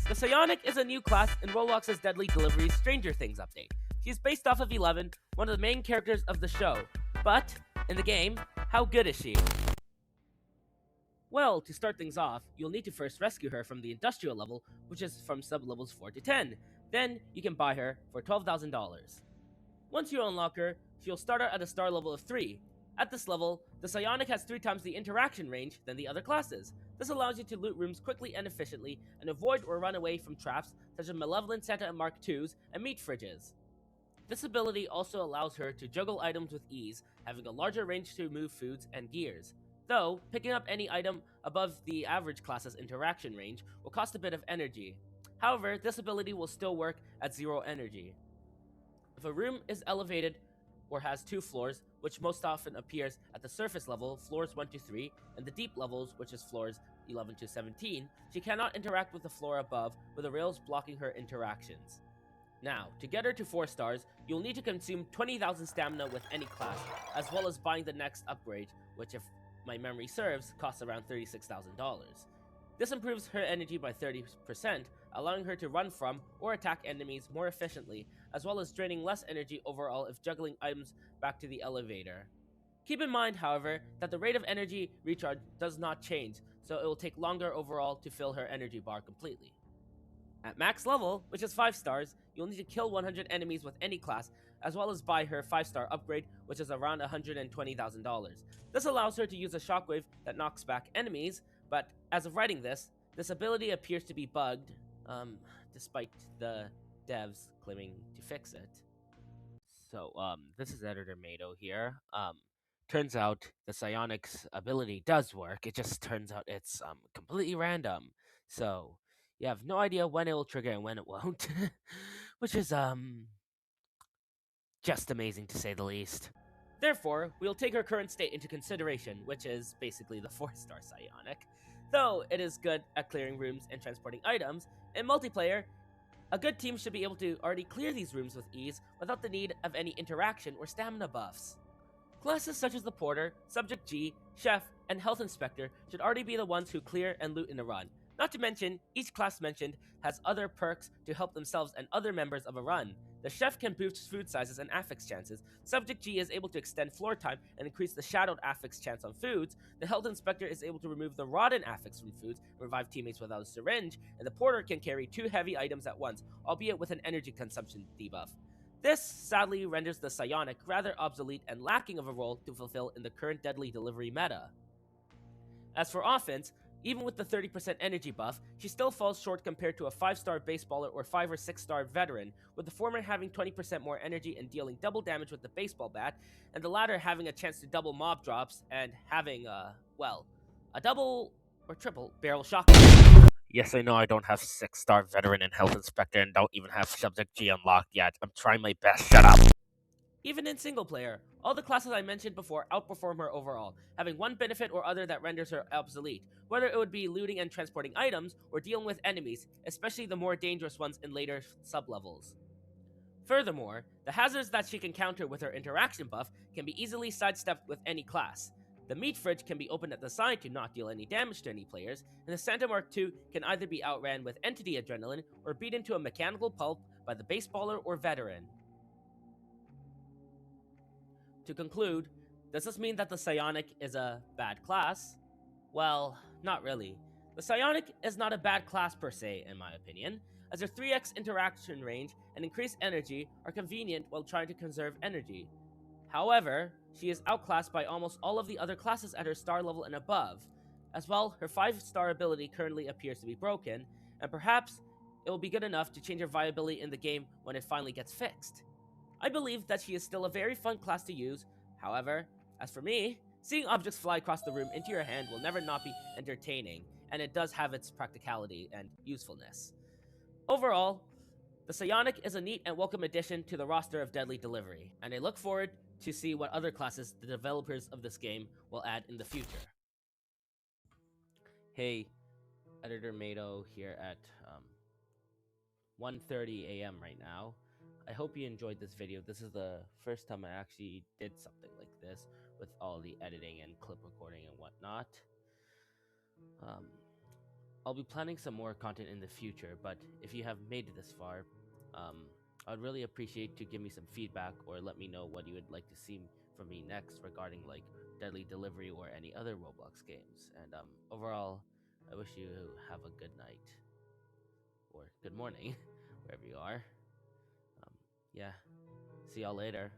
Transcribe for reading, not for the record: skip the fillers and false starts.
The Psionic is a new class in Roblox's Deadlydelivery Stranger Things update. She is based off of 11, one of the main characters of the show. But, in the game, how good is she? Well, to start things off, you'll need to first rescue her from the industrial level, which is from sub-levels 4 to 10. Then, you can buy her for $12,000. Once you unlock her, she'll start out at a star level of 3. At this level, the Psionic has 3 times the interaction range than the other classes. This allows you to loot rooms quickly and efficiently, and avoid or run away from traps such as Malevolent Santa and Mark IIs and meat fridges. This ability also allows her to juggle items with ease, having a larger range to move foods and gears. Though, picking up any item above the average class's interaction range will cost a bit of energy. However, this ability will still work at 0 energy. If a room is elevated or has 2 floors, which most often appears at the surface level, floors 1 to 3, and the deep levels, which is floors 11 to 17, she cannot interact with the floor above, with the rails blocking her interactions. Now, to get her to 4 stars, you'll need to consume 20,000 stamina with any class, as well as buying the next upgrade, which if my memory serves, costs around $36,000. This improves her energy by 30%, allowing her to run from or attack enemies more efficiently, as well as draining less energy overall if juggling items back to the elevator. Keep in mind, however, that the rate of energy recharge does not change, so it will take longer overall to fill her energy bar completely. At max level, which is 5 stars, you'll need to kill 100 enemies with any class, as well as buy her 5-star upgrade, which is around $120,000. This allows her to use a shockwave that knocks back enemies, but as of writing this ability appears to be bugged, despite the devs claiming to fix it. So, this is Editor Mado here. Turns out the Psionic's ability does work, it just turns out it's, completely random. So, you have no idea when it will trigger and when it won't. Which is, just amazing to say the least. Therefore, we'll take her current state into consideration, which is basically the 4-star Psionic. Though it is good at clearing rooms and transporting items, in multiplayer, a good team should be able to already clear these rooms with ease without the need of any interaction or stamina buffs. Classes such as the Porter, Subject G, Chef, and Health Inspector should already be the ones who clear and loot in a run. Not to mention, each class mentioned has other perks to help themselves and other members of a run. The Chef can boost food sizes and affix chances, Subject G is able to extend floor time and increase the shadowed affix chance on foods, the Health Inspector is able to remove the rotten affix from foods and revive teammates without a syringe, and the Porter can carry 2 heavy items at once, albeit with an energy consumption debuff. This sadly renders the Psionic rather obsolete and lacking of a role to fulfill in the current Deadlydelivery meta. As for offense, even with the 30% energy buff, she still falls short compared to a 5-star baseballer or 5 or 6-star veteran, with the former having 20% more energy and dealing double damage with the baseball bat, and the latter having a chance to double mob drops and having, a double or triple barrel shotgun. Yes, I know I don't have 6-star veteran and health inspector and don't even have Subject G unlocked yet. I'm trying my best, shut up! Even in single player, all the classes I mentioned before outperform her overall, having one benefit or other that renders her obsolete, whether it would be looting and transporting items or dealing with enemies, especially the more dangerous ones in later sublevels. Furthermore, the hazards that she can counter with her interaction buff can be easily sidestepped with any class. The meat fridge can be opened at the side to not deal any damage to any players, and the Santa Mark II can either be outran with entity adrenaline or beat into a mechanical pulp by the baseballer or veteran. To conclude, does this mean that the Psionic is a bad class? Well, not really. The Psionic is not a bad class per se, in my opinion, as her 3x interaction range and increased energy are convenient while trying to conserve energy. However, she is outclassed by almost all of the other classes at her star level and above. As well, her 5-star ability currently appears to be broken, and perhaps it will be good enough to change her viability in the game when it finally gets fixed. I believe that she is still a very fun class to use. However, as for me, seeing objects fly across the room into your hand will never not be entertaining, and it does have its practicality and usefulness. Overall, the Psionic is a neat and welcome addition to the roster of Deadlydelivery, and I look forward to see what other classes the developers of this game will add in the future. Hey, Editor Mado here at 1:30 a.m. right now. I hope you enjoyed this video. This is the first time I actually did something like this with all the editing and clip recording and whatnot. I'll be planning some more content in the future, but if you have made it this far, um, I'd really appreciate to give me some feedback or let me know what you would like to see from me next regarding like Deadly Delivery or any other Roblox games. And overall, I wish you have a good night or good morning wherever you are. Um, yeah, see y'all later.